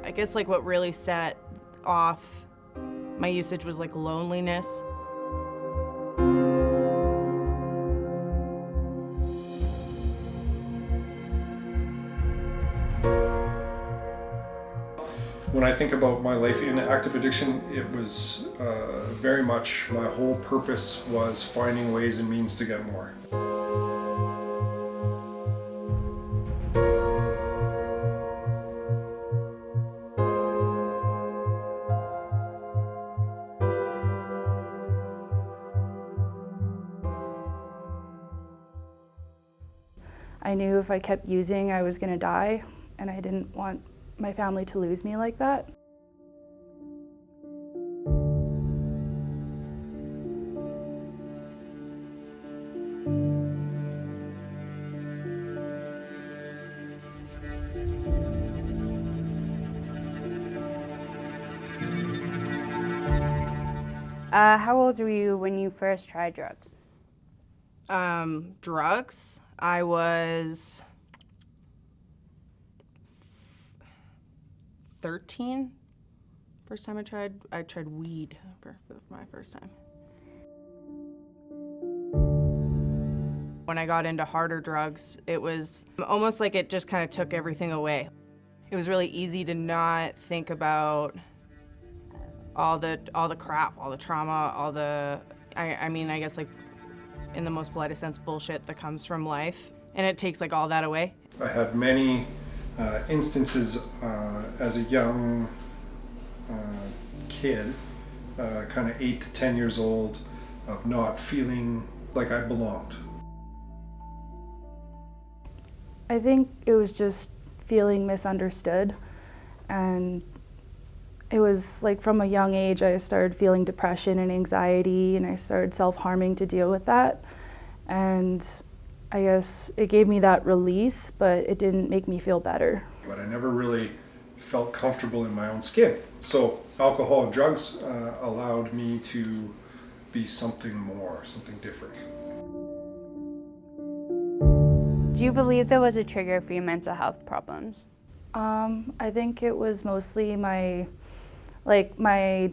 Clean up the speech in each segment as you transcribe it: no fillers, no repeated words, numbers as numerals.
I guess like what really set off my usage was like loneliness. When I think about my life in active addiction, it was very much my whole purpose was finding ways and means to get more. I knew if I kept using, I was going to die, and I didn't want my family to lose me like that. How old were you when you first tried drugs? Drugs, I was 13. First time I tried weed for my first time. When I got into harder drugs, it was almost like it just kind of took everything away. It was really easy to not think about all the crap, all the trauma, all the, I mean, I guess like in the most politest sense, bullshit that comes from life. And it takes like all that away. I had many instances as a young kid, kind of 8 to 10 years old, of not feeling like I belonged. I think it was just feeling misunderstood, and it was like from a young age I started feeling depression and anxiety, and I started self-harming to deal with that. And I guess it gave me that release, but it didn't make me feel better. But I never really felt comfortable in my own skin. So alcohol and drugs allowed me to be something more, something different. Do you believe there was a trigger for your mental health problems? I think it was mostly my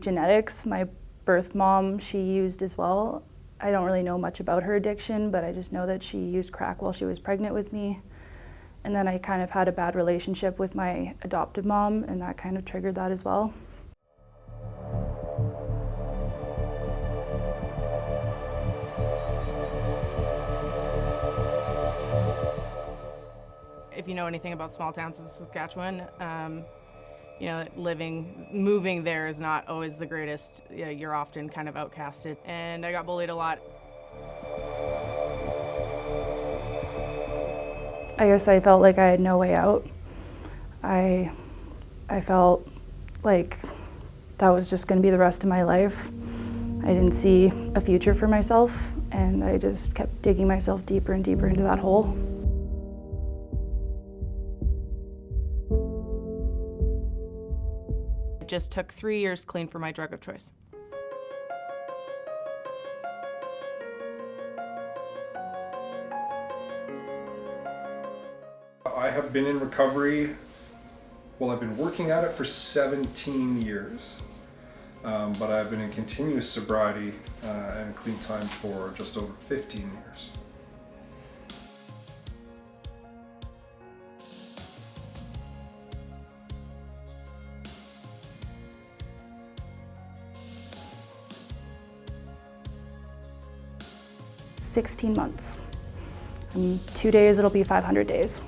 genetics. My birth mom, she used as well. I don't really know much about her addiction, but I just know that she used crack while she was pregnant with me. And then I kind of had a bad relationship with my adoptive mom, and that kind of triggered that as well. If you know anything about small towns in Saskatchewan, you know, moving there is not always the greatest. You're often kind of outcasted, and I got bullied a lot. I guess I felt like I had no way out. I felt like that was just going to be the rest of my life. I didn't see a future for myself, and I just kept digging myself deeper and deeper into that hole. It just took 3 years clean for my drug of choice. I have been in recovery, well, I've been working at it for 17 years, but I've been in continuous sobriety and clean time for just over 15 years. "16 months. In 2 days, it'll be 500 days.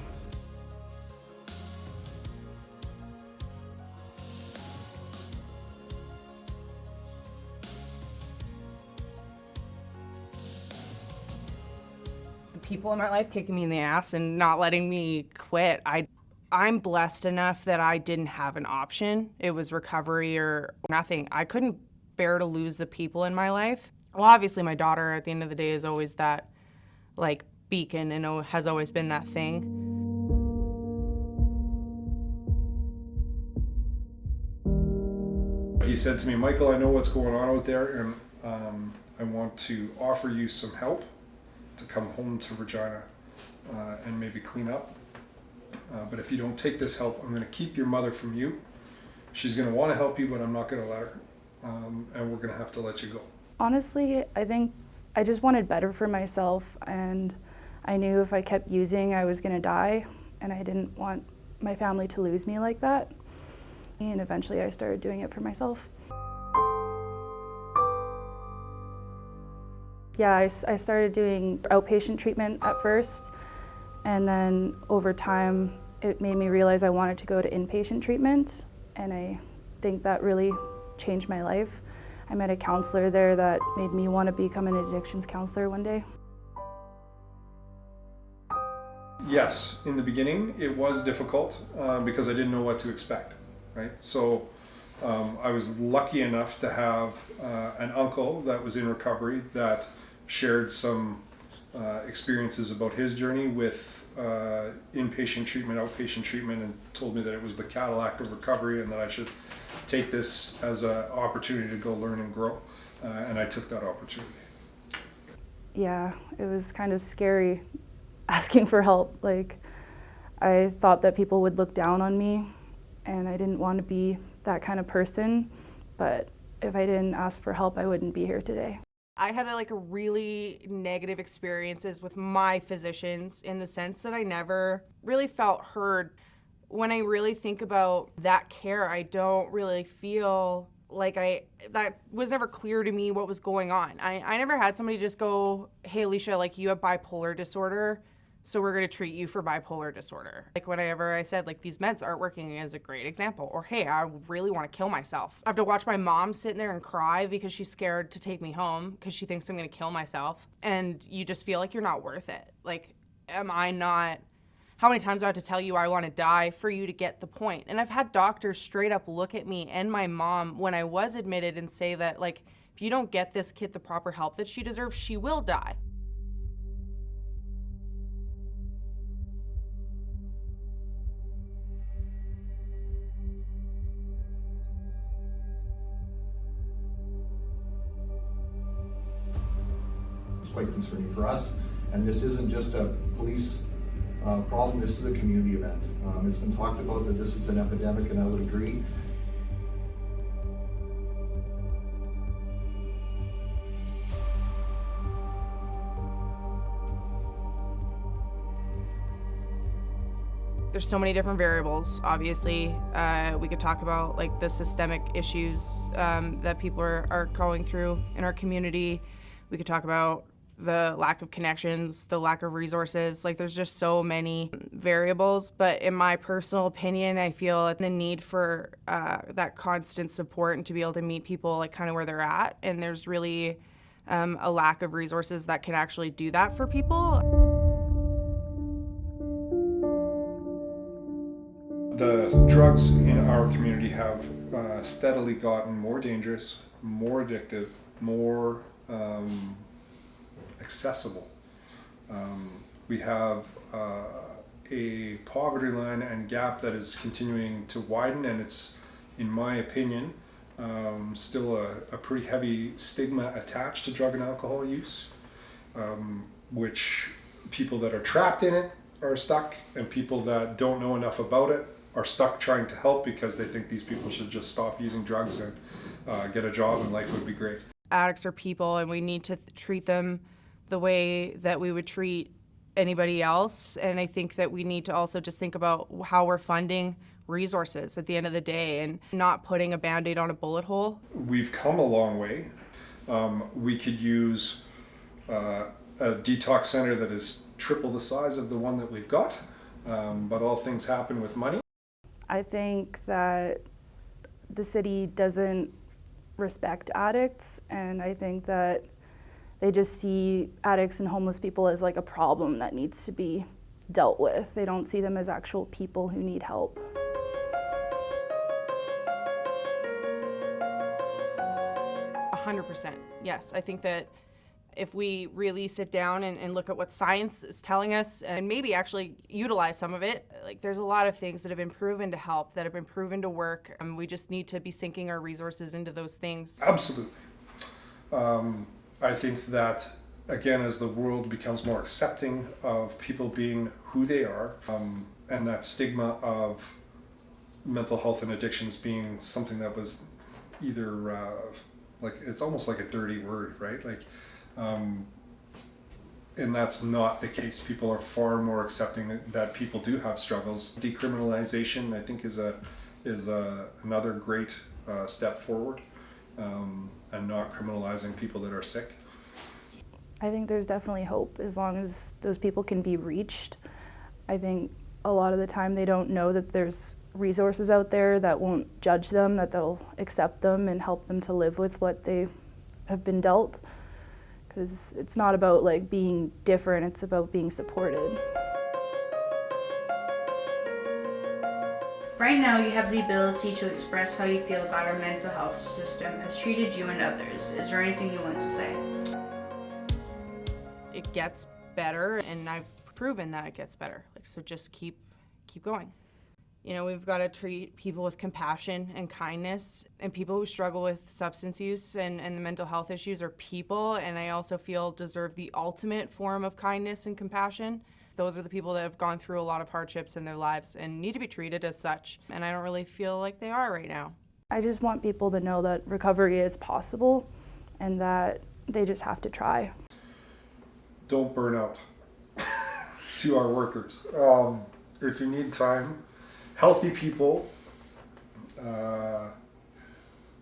The people in my life kicking me in the ass and not letting me quit. I'm blessed enough that I didn't have an option. It was recovery or nothing. I couldn't bear to lose the people in my life. Well, obviously my daughter at the end of the day is always that like beacon and has always been that thing. He said to me, "Michael, I know what's going on out there, and I want to offer you some help to come home to Regina and maybe clean up. But if you don't take this help, I'm going to keep your mother from you, she's going to want to help you, but I'm not going to let her. And we're going to have to let you go. Honestly, I think I just wanted better for myself, and I knew if I kept using, I was going to die, and I didn't want my family to lose me like that. And eventually I started doing it for myself. Yeah, I started doing outpatient treatment at first, and then over time it made me realize I wanted to go to inpatient treatment, and I think that really changed my life. I met a counselor there that made me want to become an addictions counselor one day. Yes, in the beginning it was difficult because I didn't know what to expect, right? So I was lucky enough to have an uncle that was in recovery that shared some experiences about his journey with inpatient treatment, outpatient treatment, and told me that it was the Cadillac of recovery and that I should take this as an opportunity to go learn and grow. And I took that opportunity. Yeah, it was kind of scary asking for help. Like, I thought that people would look down on me, and I didn't want to be that kind of person, but if I didn't ask for help, I wouldn't be here today. I had a really negative experiences with my physicians in the sense that I never really felt heard. When I really think about that care, I don't really feel like that was never clear to me what was going on. I never had somebody just go, hey, Alicia, like, you have bipolar disorder, so we're gonna treat you for bipolar disorder. Like, whenever I said, like, these meds aren't working is a great example, or hey, I really wanna kill myself. I have to watch my mom sitting there and cry because she's scared to take me home because she thinks I'm gonna kill myself. And you just feel like you're not worth it. Like, am I not, how many times do I have to tell you I wanna die for you to get the point? And I've had doctors straight up look at me and my mom when I was admitted and say that, like, if you don't get this kid the proper help that she deserves, she will die. It's quite concerning for us, and this isn't just a police problem, this is a community event. It's been talked about that this is an epidemic, and I would agree. There's so many different variables. Obviously, we could talk about like the systemic issues that people are going through in our community. We could talk about the lack of connections, the lack of resources. Like, there's just so many variables. But in my personal opinion, I feel the need for that constant support and to be able to meet people like kind of where they're at. And there's really a lack of resources that can actually do that for people. The drugs in our community have steadily gotten more dangerous, more addictive, more accessible. We have a poverty line and gap that is continuing to widen, and it's, in my opinion, still a pretty heavy stigma attached to drug and alcohol use, which people that are trapped in it are stuck, and people that don't know enough about it are stuck trying to help because they think these people should just stop using drugs and get a job and life would be great. Addicts are people, and we need to treat them the way that we would treat anybody else. And I think that we need to also just think about how we're funding resources at the end of the day and not putting a Band-Aid on a bullet hole. We've come a long way. We could use a detox center that is triple the size of the one that we've got, but all things happen with money. I think that the city doesn't respect addicts, and I think that they just see addicts and homeless people as like a problem that needs to be dealt with. They don't see them as actual people who need help. A 100%, yes. I think that if we really sit down and look at what science is telling us and maybe actually utilize some of it, like, there's a lot of things that have been proven to help, that have been proven to work, and we just need to be sinking our resources into those things. Absolutely. I think that, again, as the world becomes more accepting of people being who they are, and that stigma of mental health and addictions being something that was either like it's almost like a dirty word, right? Like, and that's not the case. People are far more accepting that people do have struggles. Decriminalization, I think, is another great step forward, and not criminalizing people that are sick. I think there's definitely hope as long as those people can be reached. I think a lot of the time they don't know that there's resources out there that won't judge them, that they'll accept them and help them to live with what they have been dealt. Because it's not about like being different, it's about being supported. Right now, you have the ability to express how you feel about our mental health system has treated you and others. Is there anything you want to say? It gets better, and I've proven that it gets better. Like, so just keep going. You know, we've got to treat people with compassion and kindness, and people who struggle with substance use and the mental health issues are people, and I also feel deserve the ultimate form of kindness and compassion. Those are the people that have gone through a lot of hardships in their lives and need to be treated as such, and I don't really feel like they are right now. I just want people to know that recovery is possible and that they just have to try. Don't burn out to our workers. If you need time, healthy people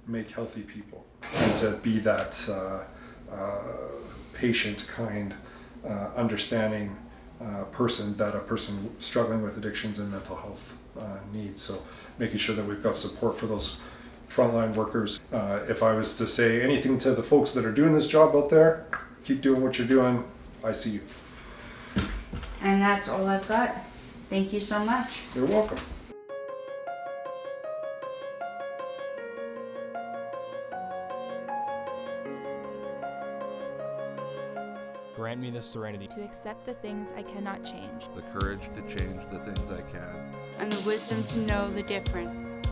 make healthy people. And to be that patient, kind, understanding person that a person struggling with addictions and mental health needs. So making sure that we've got support for those frontline workers. If I was to say anything to the folks that are doing this job out there, keep doing what you're doing. I see you. And that's all I've got. Thank you so much. You're welcome. Grant me the serenity to accept the things I cannot change, the courage to change the things I can, And the wisdom to know the difference.